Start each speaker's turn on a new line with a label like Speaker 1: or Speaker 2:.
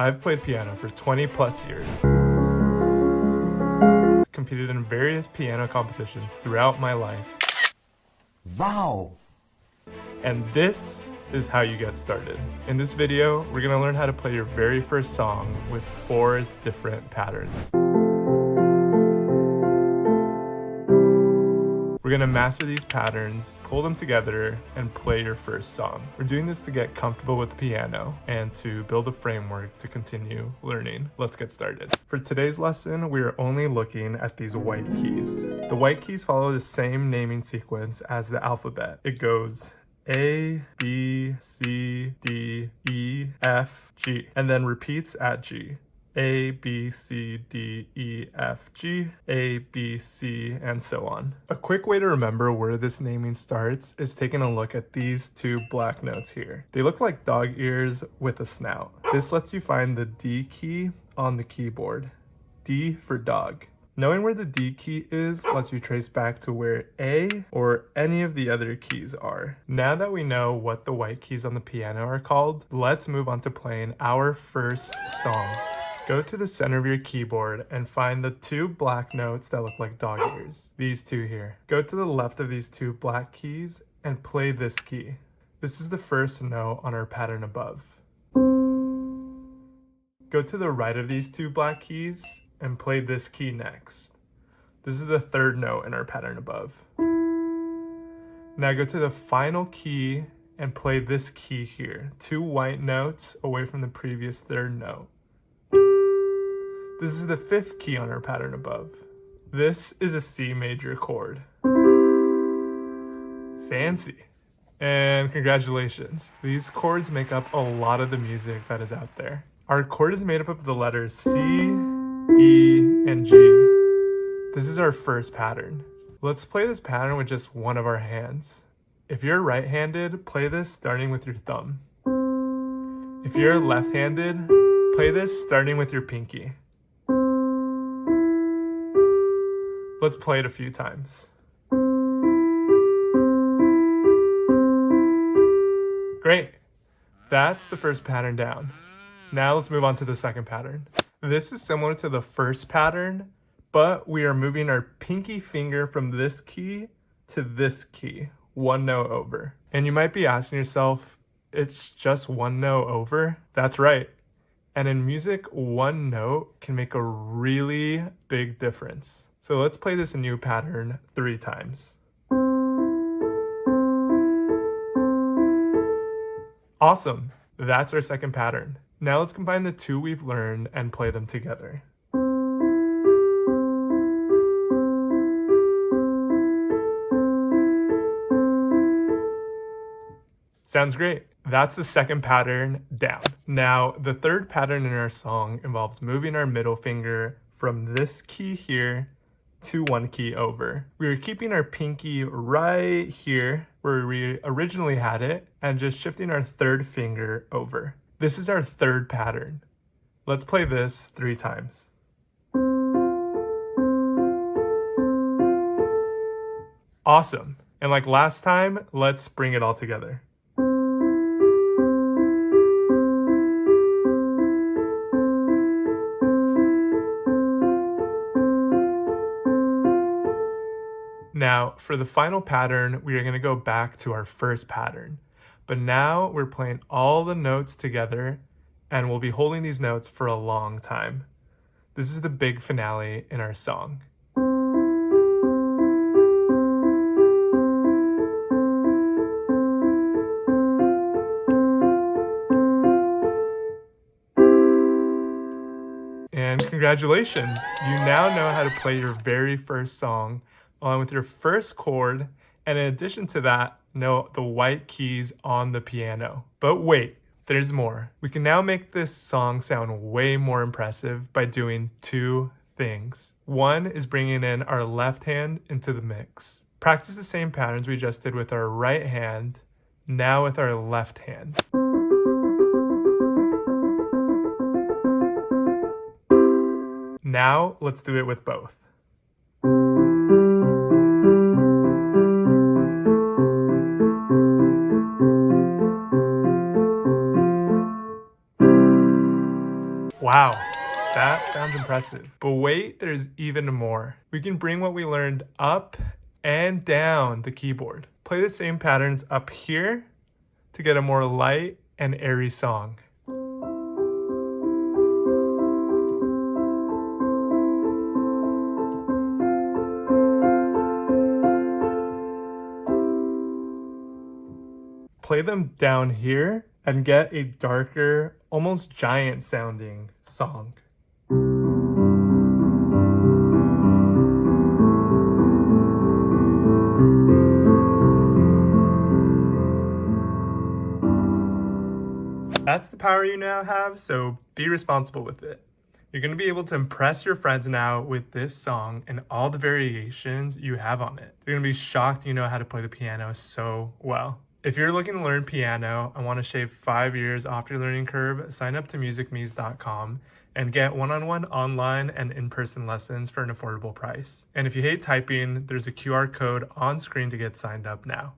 Speaker 1: I've played piano for 20 plus years, competed in various piano competitions throughout my life.
Speaker 2: Wow!
Speaker 1: And this is how you get started. In this video, we're gonna learn how to play your very first song with 4 different patterns. We're gonna master these patterns, pull them together, and play your first song. We're doing this to get comfortable with the piano and to build a framework to continue learning. Let's get started. For today's lesson, we are only looking at these white keys. The white keys follow the same naming sequence as the alphabet. It goes A, B, C, D, E, F, G, and then repeats at G. A, B, C, D, E, F, G, A, B, C, and so on. A quick way to remember where this naming starts is taking a look at these 2 black notes here. They look like dog ears with a snout. This lets you find the D key on the keyboard. D for dog. Knowing where the D key is lets you trace back to where A or any of the other keys are. Now that we know what the white keys on the piano are called, let's move on to playing our first song. Go to the center of your keyboard and find the 2 black notes that look like dog ears. These 2 here. Go to the left of these 2 black keys and play this key. This is the first note on our pattern above. Go to the right of these 2 black keys and play this key next. This is the 3rd note in our pattern above. Now go to the final key and play this key here. 2 white notes away from the previous 3rd note. This is the 5th key on our pattern above. This is a C major chord. Fancy. And congratulations. These chords make up a lot of the music that is out there. Our chord is made up of the letters C, E, and G. This is our first pattern. Let's play this pattern with just one of our hands. If you're right-handed, play this starting with your thumb. If you're left-handed, play this starting with your pinky. Let's play it a few times. Great. That's the first pattern down. Now let's move on to the second pattern. This is similar to the first pattern, but we are moving our pinky finger from this key to this key, 1 note over. And you might be asking yourself, it's just 1 note over? That's right. And in music, 1 note can make a really big difference. So let's play this new pattern 3 times. Awesome, that's our second pattern. Now let's combine the 2 we've learned and play them together. Sounds great. That's the second pattern down. Now, the 3rd pattern in our song involves moving our middle finger from this key here to 1 key over. We are keeping our pinky right here where we originally had it and just shifting our 3rd finger over. This is our 3rd pattern. Let's play this 3 times. Awesome. And like last time, let's bring it all together. Now, for the final pattern, we are going to go back to our first pattern. But now we're playing all the notes together, and we'll be holding these notes for a long time. This is the big finale in our song. And congratulations, you now know how to play your very first song along with your first chord, and in addition to that, know the white keys on the piano. But wait, there's more. We can now make this song sound way more impressive by doing 2 things. One is bringing in our left hand into the mix. Practice the same patterns we just did with our right hand, now with our left hand. Now let's do it with both. Wow, that sounds impressive. But wait, there's even more. We can bring what we learned up and down the keyboard. Play the same patterns up here to get a more light and airy song. Play them down here and get a darker, almost giant sounding song. That's the power you now have, so be responsible with it. You're going to be able to impress your friends now with this song and all the variations you have on it. They're going to be shocked you know how to play the piano so well. If you're looking to learn piano and want to shave 5 years off your learning curve, sign up to musicmees.com and get one-on-one online and in-person lessons for an affordable price. And if you hate typing, there's a QR code on screen to get signed up now.